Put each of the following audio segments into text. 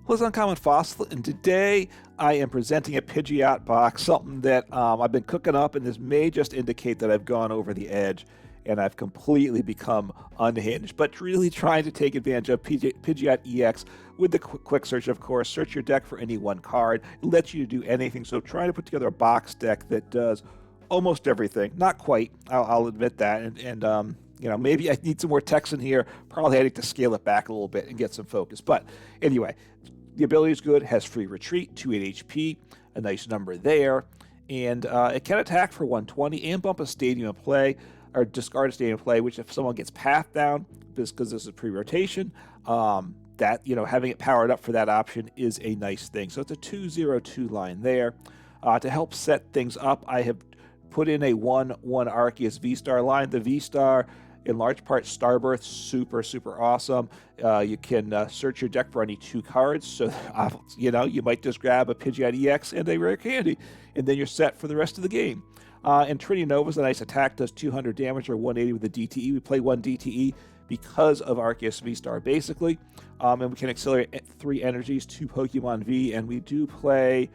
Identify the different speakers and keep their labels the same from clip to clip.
Speaker 1: Well, it's Uncommon Fossil, and today I am presenting a Pidgeot box, something that I've been cooking up, and this may just indicate that I've gone over the edge and I've completely become unhinged, but really trying to take advantage of Pidgeot EX with the quick search, of course. Search your deck for any one card. It lets you do anything, so trying to put together a box deck that does almost everything. Not quite, I'll admit that, and you know, maybe I need some more text in here. Probably I need to scale it back a little bit and get some focus. But anyway, the ability is good, has free retreat, 28 HP, a nice number there, and it can attack for 120 and bump a stadium in play, or discard a stadium in play, which if someone gets path down, because this is pre-rotation, that, you know, having it powered up for that option is a nice thing. So it's a 202 line there. To help set things up, I have put in a 1/1 Arceus V-Star line. The V-Star, in large part, Starbirth, super awesome. You can search your deck for any 2 cards, so you know, you might just grab a Pidgeot EX and a Rare Candy, and then you're set for the rest of the game. And Trinity Nova is a nice attack, does 200 damage or 180 with a DTE. We play 1 DTE because of Arceus V-Star, basically. And we can accelerate 3 energies, 2 Pokemon V, and we do play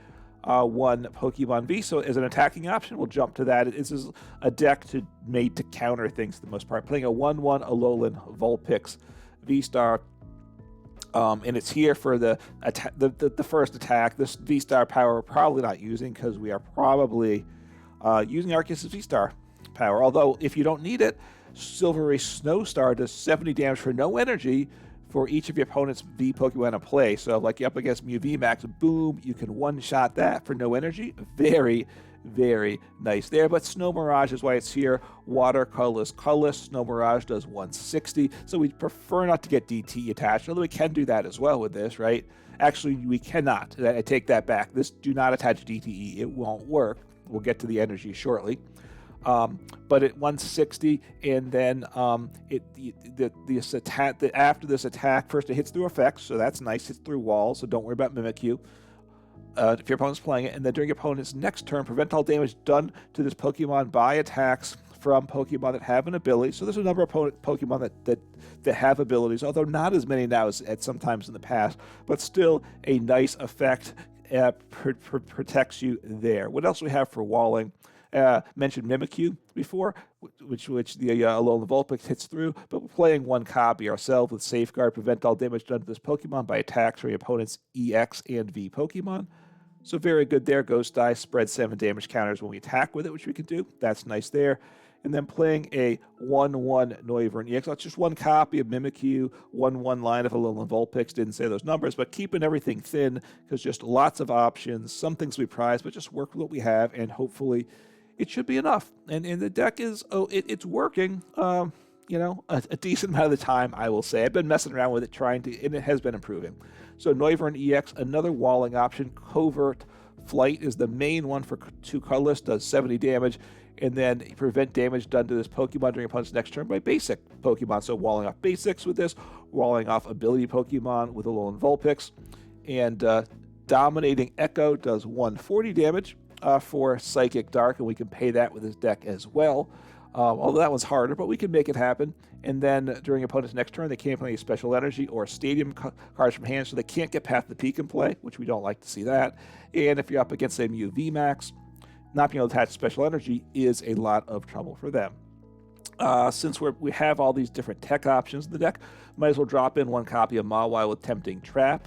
Speaker 1: 1 Pokemon V, so as an attacking option, we'll jump to that. This is a deck made to counter things for the most part. Playing a 1/1 Alolan Vulpix V-Star, and it's here for the first attack. This V-Star power we're probably not using because we are probably using Arceus V-Star power, although if you don't need it, Silvery Snowstar does 70 damage for no energy for each of your opponent's V Pokemon in play. So like you're up against Mew V Max, boom, you can one-shot that for no energy. Very nice there. But Snow Mirage is why it's here. Water, colorless. Snow Mirage does 160. So we prefer not to get DT attached, although we can do that as well with this, right? Actually, we cannot. I take that back. Do not attach DTE. It won't work. We'll get to the energy shortly. But at 160, and then after this attack, first it hits through effects, so that's nice. Hits through walls, so don't worry about Mimikyu if your opponent's playing it. And then during your opponent's next turn, prevent all damage done to this Pokemon by attacks from Pokemon that have an ability. So there's a number of Pokemon that have abilities, although not as many now as sometimes in the past, but still a nice effect. Protects you there. What else do we have for walling? Mentioned Mimikyu before, which the Alolan Vulpix hits through, but we're playing 1 copy ourselves with Safeguard, prevent all damage done to this Pokemon by attacks from your opponent's EX and V Pokemon. So very good there. Ghost Die, spread 7 damage counters when we attack with it, which we can do. That's nice there. And then playing a 1/1 Noivern EX. That's just 1 copy of Mimikyu, 1/1 line of Alolan Vulpix. Didn't say those numbers, but keeping everything thin because just lots of options. Some things we prize, but just work with what we have, and hopefully it should be enough. And the deck is, it's working, you know, a decent amount of the time, I will say. I've been messing around with it, and it has been improving. So Noivern EX, another walling option. Covert Flight is the main one for 2 colorless, does 70 damage, and then prevent damage done to this Pokemon during opponent's next turn by basic Pokemon. So walling off basics with this, walling off ability Pokemon with Alolan Vulpix, and Dominating Echo does 140 damage for Psychic Dark, and we can pay that with this deck as well. Although that one's harder, but we can make it happen. And then during opponent's next turn, they can't play any special energy or stadium cards from hand, so they can't get past the peak and play, which we don't like to see that. And if you're up against a Mew V Max, not being able to attach special energy is a lot of trouble for them. Since we have all these different tech options in the deck, might as well drop in 1 copy of Mawile with Tempting Trap.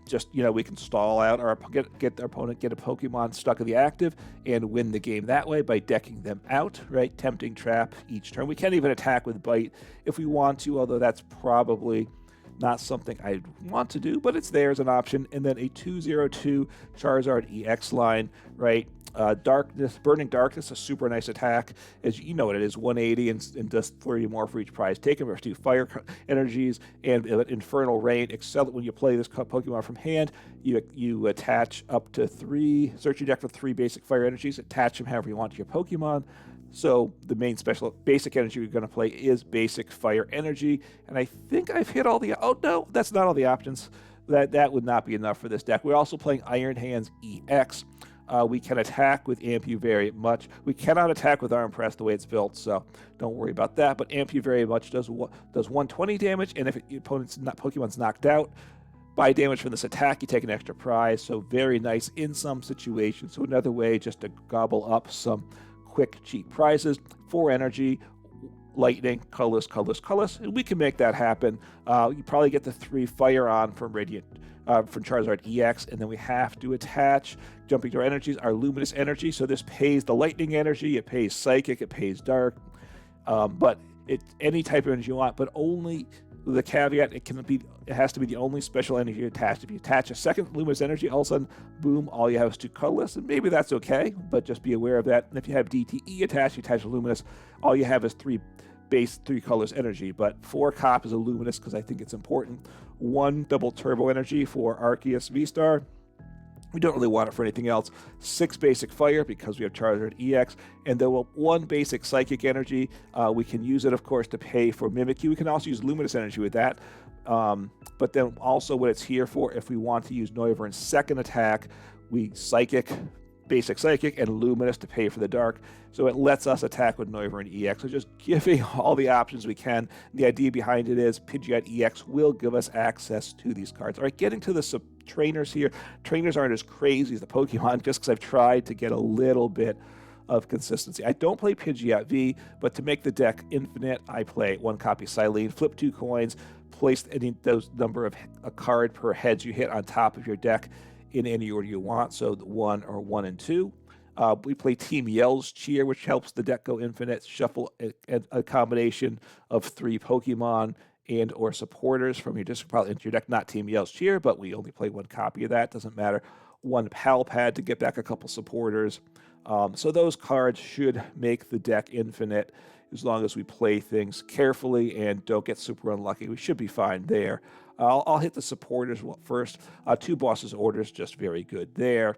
Speaker 1: Just, you know, we can stall out or get our opponent, get a Pokemon stuck in the active, and win the game that way by decking them out, right? Tempting Trap each turn. We can't even attack with Bite if we want to, although that's probably not something I'd want to do, but it's there as an option. And then a 202 Charizard EX line, right? Burning Darkness, a super nice attack. As you know what it is, 180 and does 30 more for each prize taken. There's 2 fire energies and Infernal Rain. When you play this Pokemon from hand, you attach up to 3, search your deck for 3 basic fire energies, attach them however you want to your Pokemon. So the main special basic energy we're going to play is basic fire energy. And I think I've hit all the, oh no, that's not all the options. That would not be enough for this deck. We're also playing Iron Hands EX. We can attack with Ampu very much. We cannot attack with Arm Press the way it's built, so don't worry about that. But Ampu very much does 120 damage, and if your opponent's Pokemon's knocked out, buy damage from this attack, you take an extra prize, so very nice in some situations. So another way just to gobble up some quick, cheap prizes. 4 energy, lightning, colorless, colorless, colorless, and we can make that happen. You probably get the 3 fire on from Radiant, from Charizard EX, and then we have to attach, jumping to our energies, our Luminous Energy. So this pays the lightning energy, it pays psychic, it pays dark, but it's any type of energy you want, but only the caveat, it has to be the only special energy attached. If you attach a second Luminous Energy, all of a sudden, boom, all you have is 2 colorless, and maybe that's okay, but just be aware of that. And if you have DTE attached, you attach a Luminous, all you have is 3 colors energy, but 4 copies of Luminous because I think it's important. 1 double turbo energy for Arceus VSTAR. We don't really want it for anything else. 6 basic fire because we have Charizard EX, and then 1 basic psychic energy. We can use it, of course, to pay for Mimikyu. We can also use Luminous Energy with that. But then also what it's here for, if we want to use Noivern's second attack, we psychic, basic psychic, and Luminous to pay for the dark. So it lets us attack with Noivern EX. So just giving all the options we can. The idea behind it is Pidgeot EX will give us access to these cards. All right, getting to the trainers here. Trainers aren't as crazy as the Pokemon just because I've tried to get a little bit of consistency. I don't play Pidgeot V, but to make the deck infinite, I play 1 copy Cyllene, flip 2 coins, place those number of a card per heads you hit on top of your deck in any order you want, so 1 or 1 and 2. We play Team Yell's Cheer, which helps the deck go infinite. Shuffle a combination of 3 Pokemon and or supporters from your discard pile into your deck. Not Team Yell's Cheer, but we only play 1 copy of that. Doesn't matter. 1 Pal Pad to get back a couple supporters. So those cards should make the deck infinite as long as we play things carefully and don't get super unlucky. We should be fine there. I'll hit the supporters first. 2 Bosses Orders, just very good there.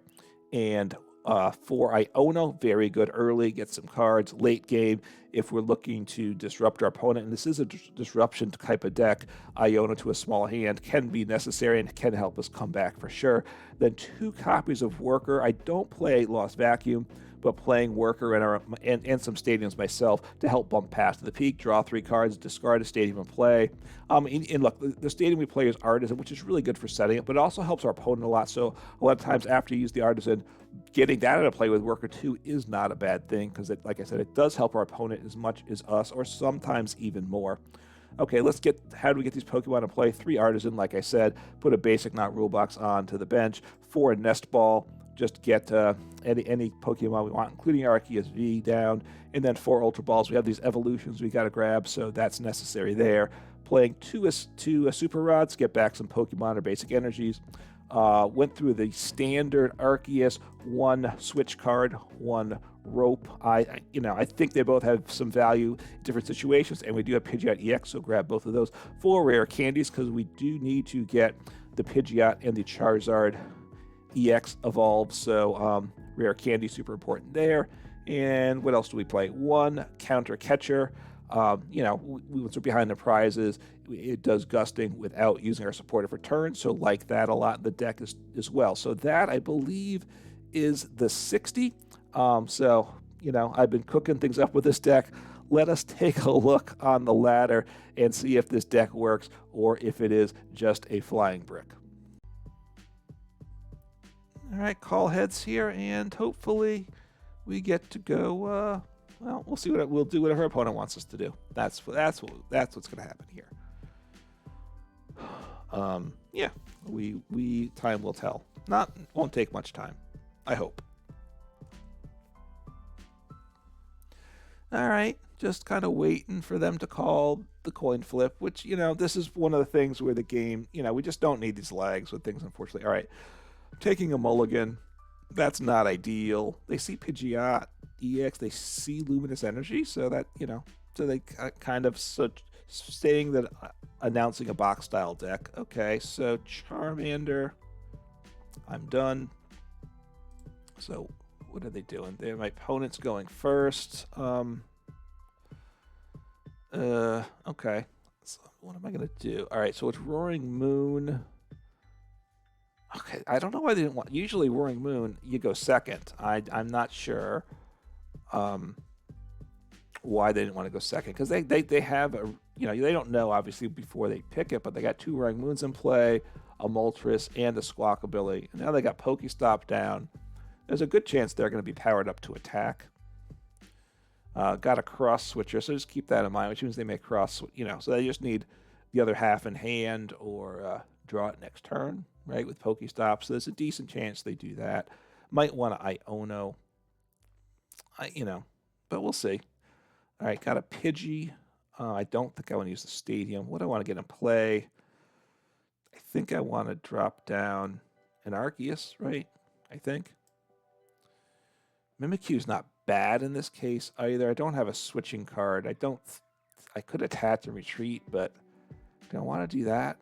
Speaker 1: And 4 Iono, very good early, get some cards. Late game, if we're looking to disrupt our opponent, and this is a disruption type of deck, Iono to a small hand can be necessary and can help us come back for sure. Then 2 copies of Worker. I don't play Lost Vacuum, but playing Worker and some stadiums myself to help bump past the peak, draw 3 cards, discard a stadium and play. And look, the stadium we play is Artisan, which is really good for setting it, but it also helps our opponent a lot. So a lot of times after you use the Artisan, getting that into play with Worker 2 is not a bad thing because, like I said, it does help our opponent as much as us, or sometimes even more. Okay, how do we get these Pokemon to play? 3 Artisan, like I said, put a basic not rule box onto the bench. 4 Nest Ball, just get any Pokemon we want, including Arceus V down, and then 4 Ultra Balls. We have these evolutions we got to grab, so that's necessary there. Playing 2 Super Rods, get back some Pokemon or basic energies. Went through the standard Arceus, 1 switch card, 1 rope. I think they both have some value in different situations, and we do have Pidgeot EX, so grab both of those. 4 rare candies, because we do need to get the Pidgeot and the Charizard EX evolved, so rare candy super important there. And what else do we play? 1 Counter Catcher. Once we're behind the prizes, it does gusting without using our supportive return, so like that a lot in the deck as well. So that, I believe, is the 60. I've been cooking things up with this deck. Let us take a look on the ladder and see if this deck works or if it is just a flying brick. All right, call heads here, and hopefully we get to go. We'll see we'll do whatever our opponent wants us to do. That's what's going to happen here. We time will tell. Won't take much time, I hope. All right, just kind of waiting for them to call the coin flip, which, this is one of the things where the game, we just don't need these lags with things, unfortunately. All right, taking a mulligan, that's not ideal. They see Pidgeot EX, they see Luminous Energy, so that, so they kind of saying that, announcing a box style deck. Okay, so Charmander, I'm done. So what are they doing? My opponent's going first. Okay, so what am I gonna do? All right, so it's Roaring Moon. Okay, I don't know why they didn't want. Usually, Roaring Moon, you go second. I'm not sure why they didn't want to go second, because they have a, they don't know obviously before they pick it, but they got 2 Roaring Moons in play. a Moltres, and a Squawkabilly. And now they got Pokestop down. There's a good chance they're going to be powered up to attack. Got a cross switcher, so just keep that in mind, which means they may cross, so they just need the other half in hand or draw it next turn, right, with Pokestop. So there's a decent chance they do that. Might want to Iono, but we'll see. All right, got a Pidgey. I don't think I want to use the stadium. What do I want to get in play? I think I want to drop down an Arceus, right? I think. Mimikyu's not bad in this case either. I don't have a switching card. I could attach and retreat, but do I want to do that?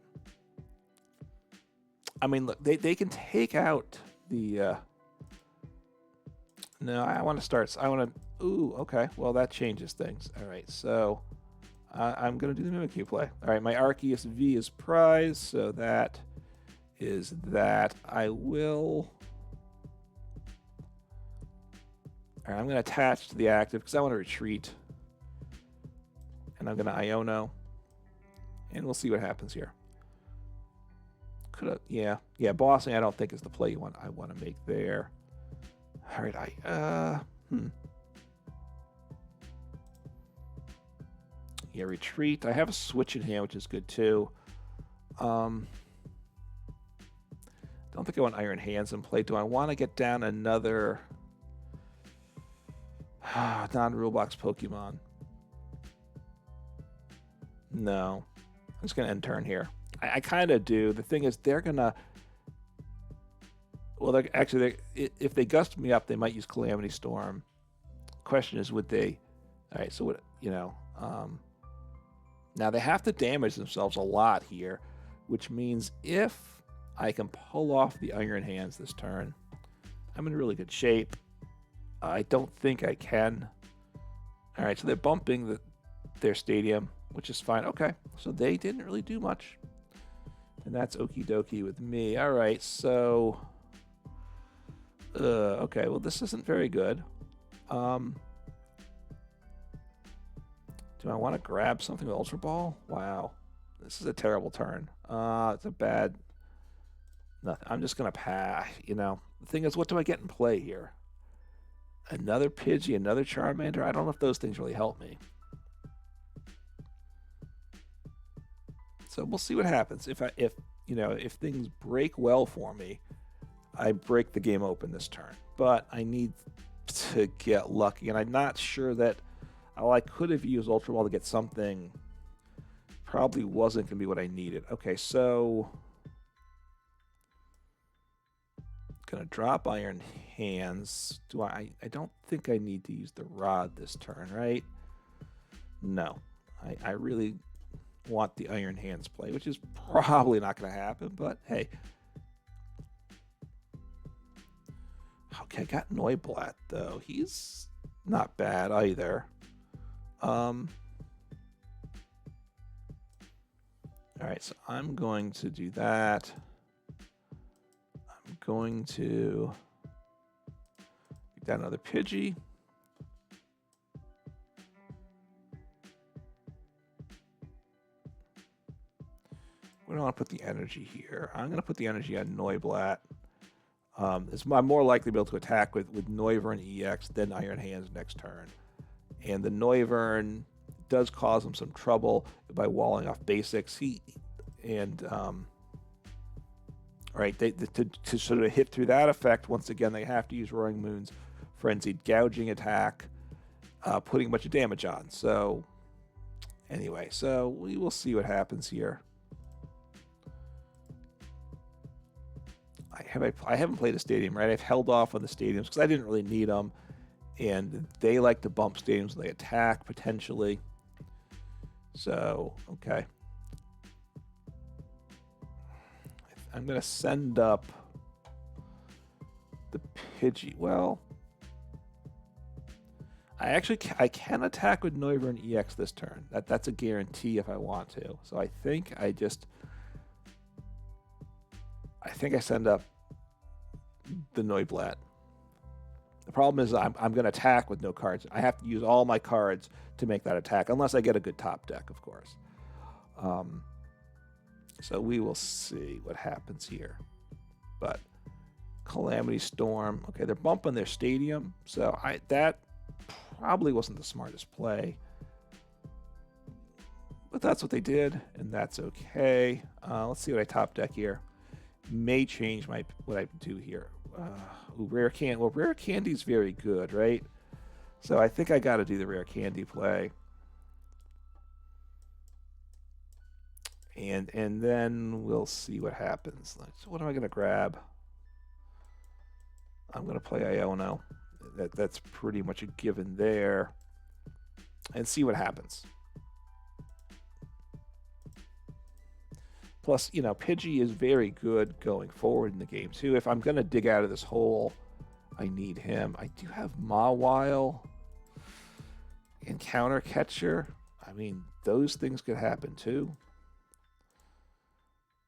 Speaker 1: I mean, look, they can take out the... No, I want to start... Ooh, okay. Well, that changes things. All right, so I'm going to do the Mimikyu play. All right, my Arceus V is prize, so that is that. I will... All right, I'm going to attach to the active because I want to retreat. And I'm going to Iono. And we'll see what happens here. Yeah, bossing I don't think is the play I want to make there. All right, Yeah, retreat. I have a switch in hand, which is good too. Don't think I want Iron Hands in play. Do I want to get down another non-rule box Pokemon? No. I'm just going to end turn here. I kind of do. The thing is, they're going to... Well, if they gust me up, they might use Calamity Storm. Question is, would they... All right, so what, now they have to damage themselves a lot here, which means if I can pull off the Iron Hands this turn, I'm in really good shape. I don't think I can. All right, so they're bumping their stadium, which is fine. Okay, so they didn't really do much. And that's okie dokie with me. All right, so... okay, well, this isn't very good. Do I want to grab something with Ultra Ball? Wow. This is a terrible turn. It's a bad... Nothing. I'm just going to pass, The thing is, what do I get in play here? Another Pidgey, another Charmander? I don't know if those things really help me. So we'll see what happens. If things break well for me, I break the game open this turn. But I need to get lucky, and I'm not sure that... I could have used Ultra Ball to get something. Probably wasn't going to be what I needed. Okay, so... Gonna drop Iron Hands. I don't think I need to use the Rod this turn, right? No. I really want the Iron Hands play, which is probably not going to happen, but hey. Okay, I got Noibat, though. He's not bad either. All right, so I'm going to do that. I'm going to get down another Pidgey. We don't want to put the energy here. I'm going to put the energy on Noibat. I'm more likely to be able to attack with Noivern EX than Iron Hands next turn. And the Noivern does cause him some trouble by walling off basics. Right, to sort of hit through that effect, once again, they have to use Roaring Moon's Frenzied Gouging attack, putting a bunch of damage on. So, anyway, so we will see what happens here. I haven't played a stadium, right? I've held off on the stadiums because I didn't really need them. And they like to bump stadiums when they attack, potentially. So, okay. I'm going to send up the Pidgey. Well, I can attack with Noivern EX this turn. That's a guarantee if I want to. So I think I send up the Noibat. The problem is I'm going to attack with no cards. I have to use all my cards to make that attack, unless I get a good top deck, of course. So we will see what happens here. But Calamity Storm, okay, they're bumping their stadium, so that probably wasn't the smartest play. But that's what they did, and that's okay. Let's see what I top deck here. May change what I do here. Rare Candy. Well, Rare Candy's very good, right? So I think I got to do the Rare Candy play. And then we'll see what happens. So what am I going to grab? I'm going to play Iono. That's pretty much a given there. And see what happens. Plus, you know, Pidgey is very good going forward in the game, too. If I'm going to dig out of this hole, I need him. I do have Mawile and Counter Catcher. I mean, those things could happen, too.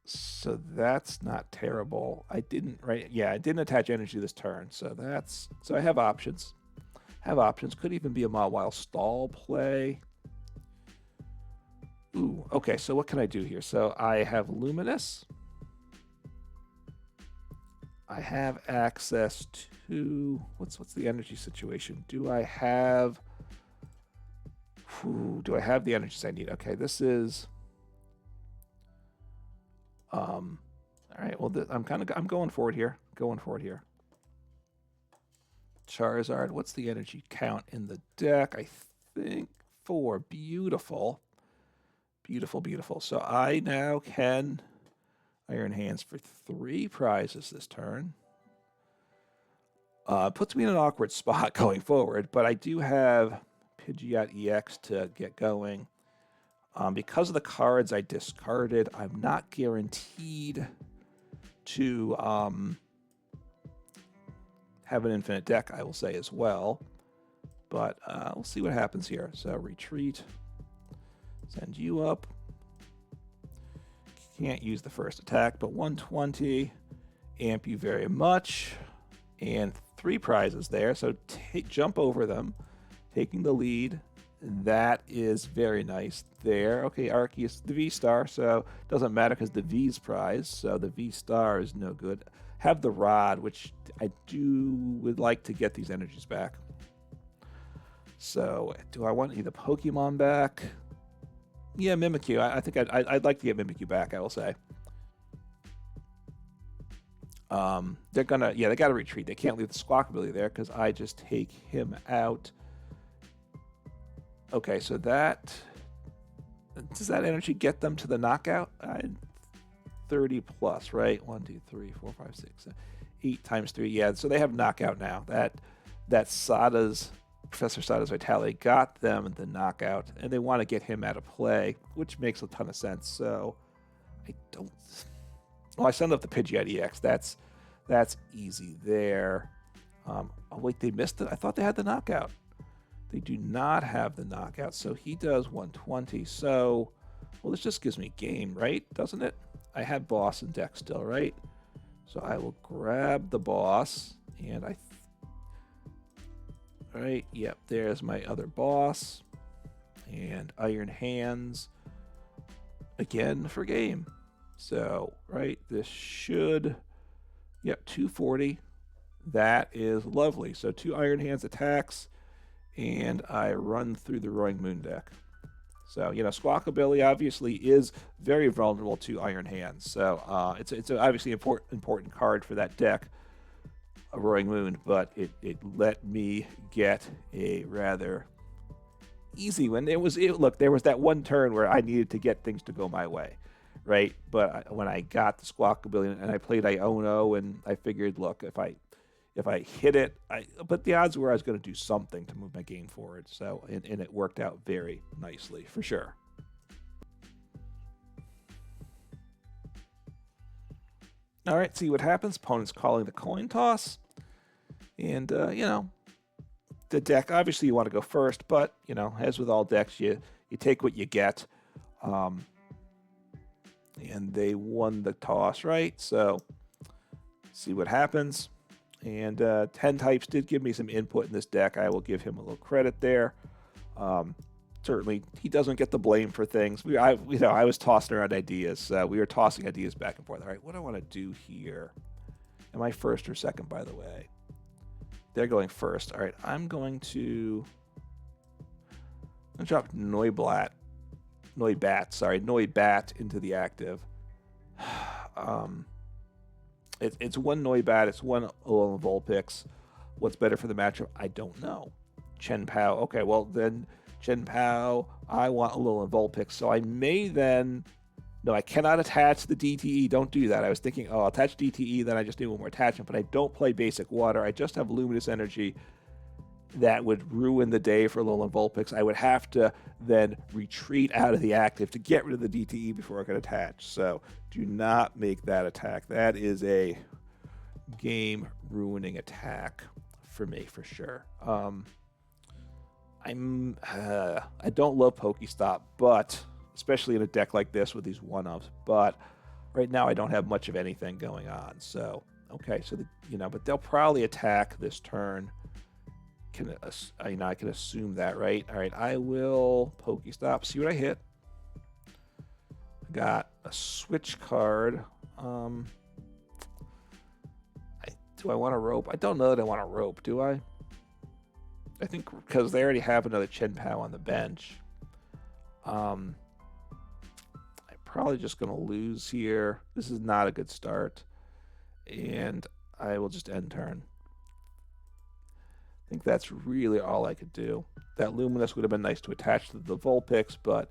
Speaker 1: So that's not terrible. I didn't attach energy this turn. So I have options. Could even be a Mawile stall play. Ooh, okay, so what can I do here? So I have Luminous. I have access to what's the energy situation? Do I have the energies I need? Okay, this is all right, well I'm going for it here. Charizard, what's the energy count in the deck? I think 4. Beautiful. So I now can Iron Hands for 3 prizes this turn. Puts me in an awkward spot going forward, but I do have Pidgeot EX to get going. Because of the cards I discarded, I'm not guaranteed to have an infinite deck, I will say as well. But we'll see what happens here. So retreat. Send you up. Can't use the first attack, but 120. Amp you very much. And 3 prizes there, so jump over them. Taking the lead. That is very nice there. Okay, Arceus, the V-Star, so it doesn't matter because the V's prize, so the V-Star is no good. Have the Rod, which I would like to get these energies back. So, do I want either Pokemon back? Yeah, Mimikyu. I think I'd like to get Mimikyu back, I will say. They got to retreat. They can't leave the Squawkabilly there because I just take him out. Okay, so does that energy get them to the knockout? 30 plus, right? 1, 2, 3, 4, 5, 6, 7, 8 times 3. Yeah, so they have knockout now. That Professor Sada's Vitality got them the knockout, and they want to get him out of play, which makes a ton of sense. So I don't. Well, I send up the Pidgeot EX. That's easy there. Oh wait, they missed it. I thought they had the knockout. They do not have the knockout, so he does 120. So, well, this just gives me game, right? Doesn't it? I have boss in deck still, right? So I will grab the boss, and right, yep, there's my other boss. And Iron Hands again for game. So, right, this should, yep, 240. That is lovely. So 2 Iron Hands attacks, and I run through the Roaring Moon deck. So, you know, Squawkabilly obviously is very vulnerable to Iron Hands. So it's obviously important card for that deck, a Roaring Moon, but it let me get a rather easy one. Look, there was that one turn where I needed to get things to go my way, right? But when I got the Squawkabilly and I played Iono, and I figured, look, if I hit it, but the odds were I was going to do something to move my game forward. So, and it worked out very nicely for sure. All right, see what happens. Opponent's calling the coin toss. And, you know, the deck, obviously you want to go first, but, you know, as with all decks, you take what you get. And they won the toss, right? So, see what happens. And 10 types did give me some input in this deck. I will give him a little credit there. certainly he doesn't get the blame for things. I was tossing around ideas. We were tossing ideas back and forth. All right, what do I want to do here? Am I first or second, by the way? They're going first. All right, I'm going to drop Noibat into the active. It's one Noibat, it's one Alolan Vulpix. What's better for the matchup? I don't know. Chen Pao. Okay, well then Chen Pao, I want Alolan Vulpix. So I may then... No, I cannot attach the DTE. Don't do that. I was thinking, oh, I'll attach DTE, then I just need one more attachment. But I don't play Basic Water. I just have Luminous Energy. That would ruin the day for Alolan Vulpix. I would have to then retreat out of the active to get rid of the DTE before I could attach. So do not make that attack. That is a game-ruining attack for me, for sure. I don't love Pokestop, but especially in a deck like this with these one-ups. But right now I don't have much of anything going on. So okay, so but they'll probably attack this turn. I can assume that, right? All right, I will Pokestop. See what I hit. I got a switch card. Do I want a rope? I don't know that I want a rope, do I? I think because they already have another Chen Pao on the bench. I'm probably just going to lose here. This is not a good start. And I will just end turn. I think that's really all I could do. That Luminous would have been nice to attach to the Vulpix, but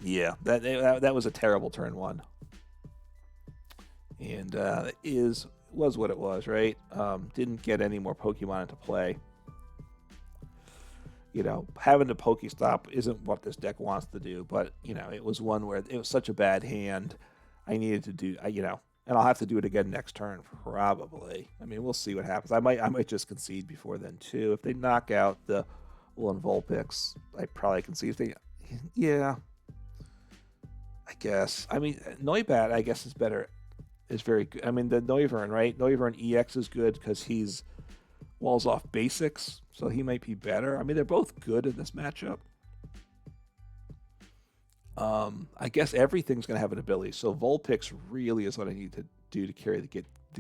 Speaker 1: yeah, that was a terrible turn one. And was what it was, right? Didn't get any more Pokemon into play. Having to Pokestop isn't what this deck wants to do, but it was one where it was such a bad hand. I needed to do, and I'll have to do it again next turn, probably. I mean, we'll see what happens. I might just concede before then, too. If they knock out the Alolan Vulpix, I probably concede. Yeah, I guess. I mean, Noibat, I guess, is better. Is very good. I mean, the Noivern, right? Noivern EX is good because he's walls off basics, so he might be better. I mean, they're both good in this matchup. I guess everything's going to have an ability. So Vulpix really is what I need to do to carry the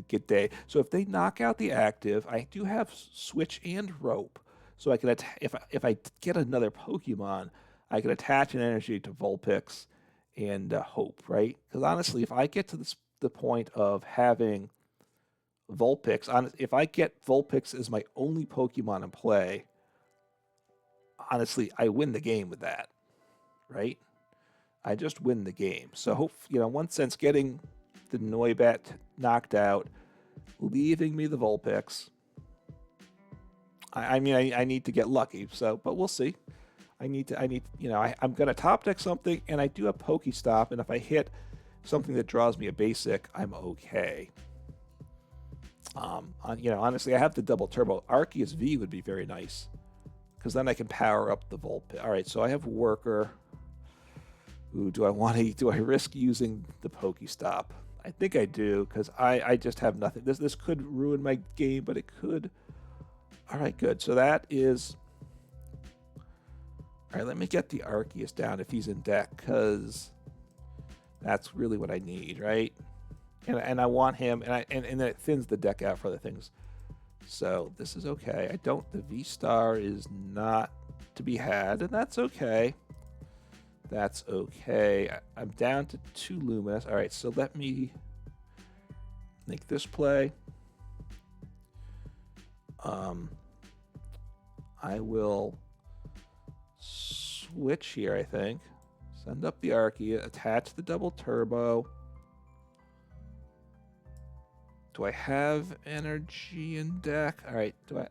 Speaker 1: get day. So if they knock out the active, I do have switch and rope. So I can if I get another Pokemon, I can attach an energy to Vulpix and hope, right? Because honestly, if I get to the point of having Vulpix, if I get Vulpix as my only Pokemon in play, honestly, I win the game with that, right? I just win the game. So, in one sense, getting the Noibat knocked out, leaving me the Vulpix. I mean, I need to get lucky. So, but we'll see. I'm going to top deck something, and I do have Pokestop, and if I hit something that draws me a basic, I'm okay. Honestly, I have the double turbo. Arceus V would be very nice, because then I can power up the Vulpix. All right, so I have Worker. Ooh, do I risk using the Pokestop? I think I do, because I just have nothing. This could ruin my game, but it could. All right, good. So that is... All right, let me get the Arceus down if he's in deck, because that's really what I need, right? And I want him, and then it thins the deck out for other things. So this is okay. The V-Star is not to be had, and that's okay. That's okay. I'm down to 2 Luminous. All right, so let me make this play. I will switch here, I think. Send up the Arceus, attach the double turbo. Do I have energy in deck? All right, do I...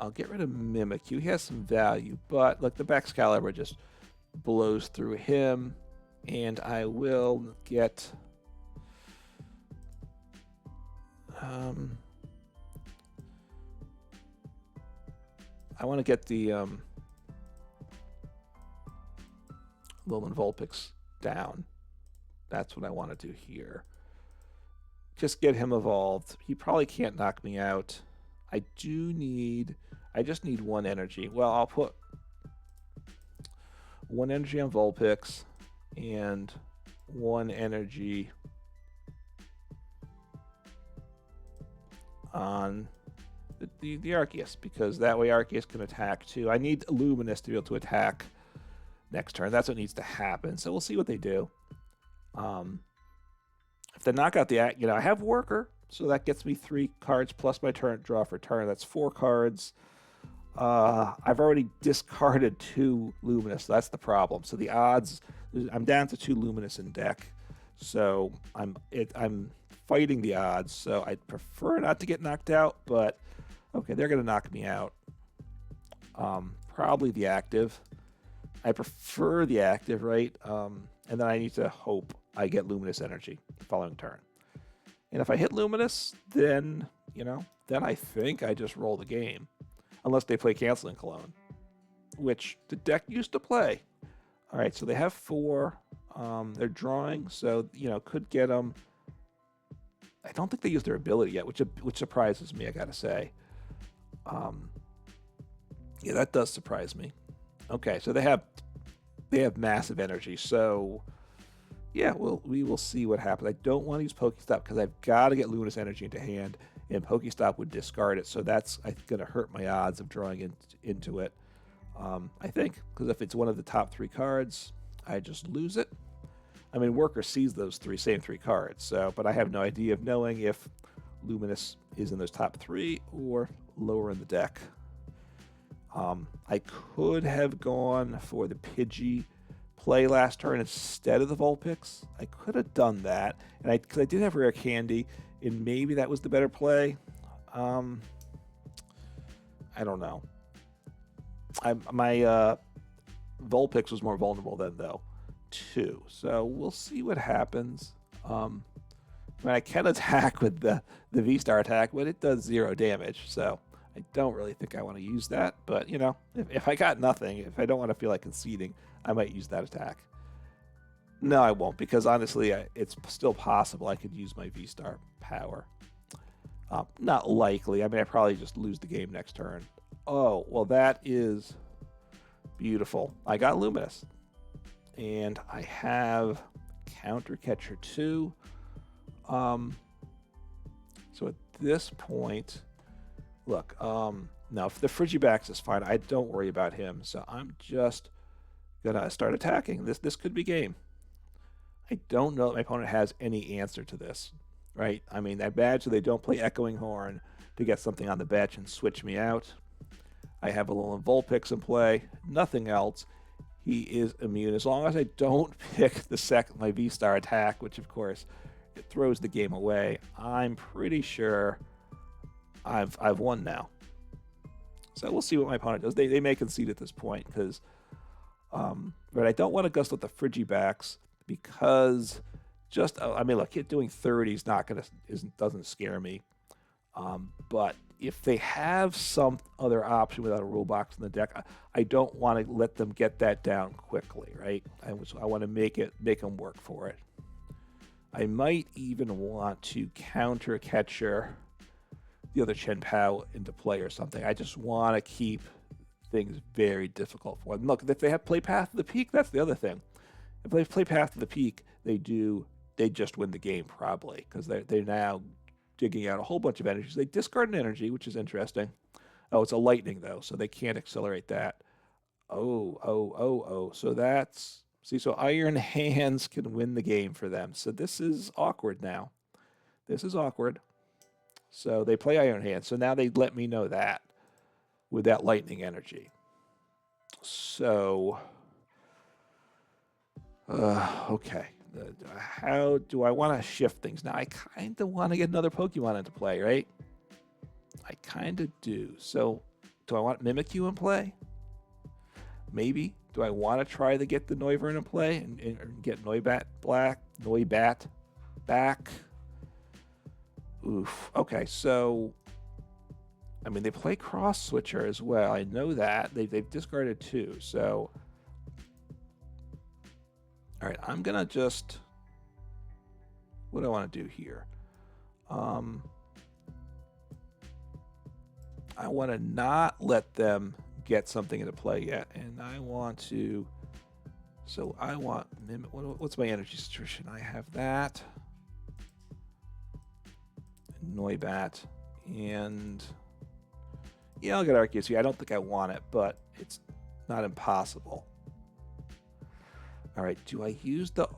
Speaker 1: I'll get rid of Mimikyu. He has some value, but look, the Baxcalibur just blows through him, and I will get... I want to get the Alolan Vulpix down. That's what I want to do here. just get him evolved. He probably can't knock me out. I just need 1 energy. Well, I'll put 1 energy on Vulpix and 1 energy on the Arceus, because that way Arceus can attack too. I need Luminous to be able to attack next turn. That's what needs to happen. So we'll see what they do. If they knock out the, I have Worker, so that gets me 3 cards plus my turn draw for turn. That's 4 cards. I've already discarded 2 Luminous, so that's the problem. So the odds, I'm down to 2 Luminous in deck, so I'm fighting the odds. So I'd prefer not to get knocked out, but okay, they're gonna knock me out. Probably the active. I prefer the active, right? And then I need to hope I get Luminous Energy the following turn. And if I hit Luminous, then then I think I just roll the game. Unless they play Canceling Cologne, which the deck used to play. All right, so they have 4. They're drawing, so could get them. I don't think they used their ability yet, which surprises me. I gotta say. Yeah, that does surprise me. Okay, so they have massive energy. So yeah, we will see what happens. I don't want to use Pokestop because I've got to get Luminous Energy into hand. And Pokestop would discard it, so that's going to hurt my odds of drawing into it. I think, because if it's one of the top 3 cards, I just lose it. I mean, Worker sees those same 3 cards, but I have no idea of knowing if Luminous is in those top 3 or lower in the deck. I could have gone for the Pidgey play last turn instead of the Vulpix. I could have done that, and because I did have Rare Candy, and maybe that was the better play. I don't know. My Vulpix was more vulnerable then, though, too. So we'll see what happens. I can attack with the V-Star attack, but it does 0 damage. So I don't really think I want to use that. But, if I got nothing, if I don't want to feel like conceding, I might use that attack. No, I won't, because honestly, it's still possible I could use my V-Star power. Not likely. I mean, I probably just lose the game next turn. Oh, well, that is beautiful. I got Luminous. And I have Counter Catcher 2. So at this point, look, now if the Frigibax is fine, I don't worry about him. So I'm just going to start attacking. This could be game. I don't know that my opponent has any answer to this, right? I mean, I imagine they don't play Echoing Horn to get something on the bench and switch me out. I have Alolan Vulpix in play, nothing else. He is immune as long as I don't pick my V-Star attack, which of course it throws the game away. I'm pretty sure I've won now. So we'll see what my opponent does. They may concede at this point because, but I don't want to gust with the Frigibax because look, doing 30 is doesn't scare me. But if they have some other option without a rule box in the deck, I don't want to let them get that down quickly, right? I want to make them work for it. I might even want to Counter Catcher the other Chen Pal into play or something. I just want to keep things very difficult for them. Look, if they have play Path to the Peak, that's the other thing. If they play Path to the Peak, they just win the game probably because they're now digging out a whole bunch of energies. They discard an energy, which is interesting. Oh, it's a lightning though, so they can't accelerate that. Oh. So that's so Iron Hands can win the game for them. So this is awkward now. This is awkward. So they play Iron Hands. So now they let me know that with that lightning energy. So okay. How do I want to shift things? Now, I kind of want to get another Pokemon into play, right? I kind of do. So, do I want Mimikyu in play? Maybe. Do I want to try to get the Noivern in play and get Noibat back? Oof. Okay, so, I mean, they play Cross Switcher as well. I know that. They've discarded 2, so... All right, I'm going to just... What do I want to do here? I want to not let them get something into play yet, and I want to. So I want what's my energy situation? I have that, Noibat, and yeah, I'll get Arceus here. I don't think I want it, but it's not impossible. All right, do I use the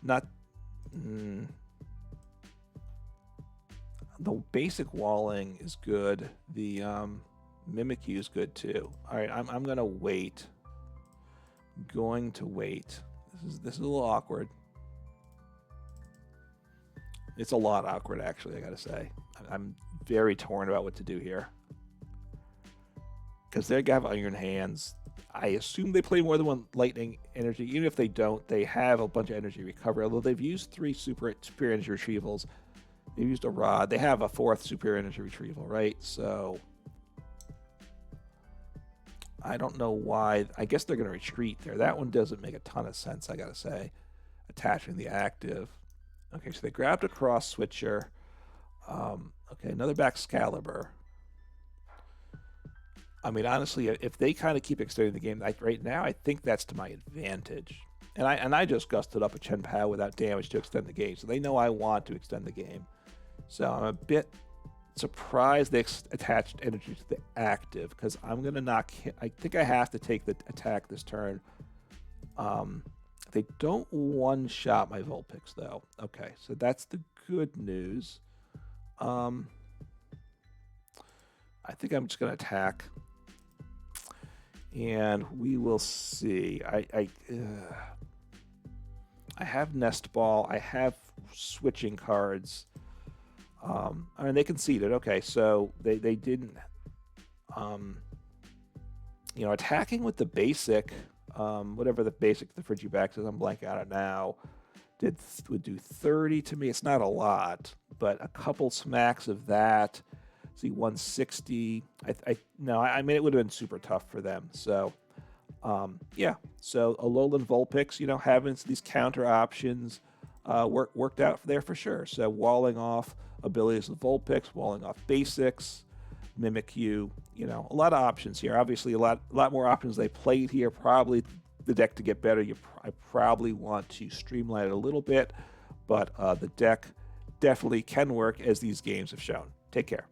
Speaker 1: not? The basic walling is good. The Mimikyu is good too. All right, I'm gonna wait. Going to wait. This is a little awkward. It's a lot awkward, actually. I gotta say, I'm very torn about what to do here because they have Iron Hands. I assume they play more than one Lightning Energy. Even if they don't, they have a bunch of energy recovery. Although they've used 3 super energy retrievals. They've used a Rod. They have a 4th super energy retrieval, right? So I don't know why. I guess they're going to retreat there. That one doesn't make a ton of sense, I got to say. Attaching the active. Okay, so they grabbed a Cross Switcher. Okay, another Baxcalibur. I mean, honestly, if they kind of keep extending the game right now, I think that's to my advantage. And I just gusted up a Chen Pal without damage to extend the game, so they know I want to extend the game. So I'm a bit surprised they attached energy to the active, because I'm going to knock hit. I think I have to take the attack this turn. They don't one-shot my Vulpix, though. Okay, so that's the good news. I think I'm just going to attack. And we will see. I have Nest Ball. I have switching cards. I mean, they conceded. Okay, so they didn't. You know, attacking with the basic, whatever the Frigibax is, I'm blanking on it now. Would do 30 to me. It's not a lot, but a couple smacks of that. See, 160. No, I mean, it would have been super tough for them. So, yeah. So Alolan Vulpix, you know, having these counter options worked out there for sure. So walling off abilities of Vulpix, walling off basics, Mimikyu, you know, a lot of options here. Obviously, a lot more options they played here. Probably the deck to get better. I probably want to streamline it a little bit, but the deck definitely can work, as these games have shown. Take care.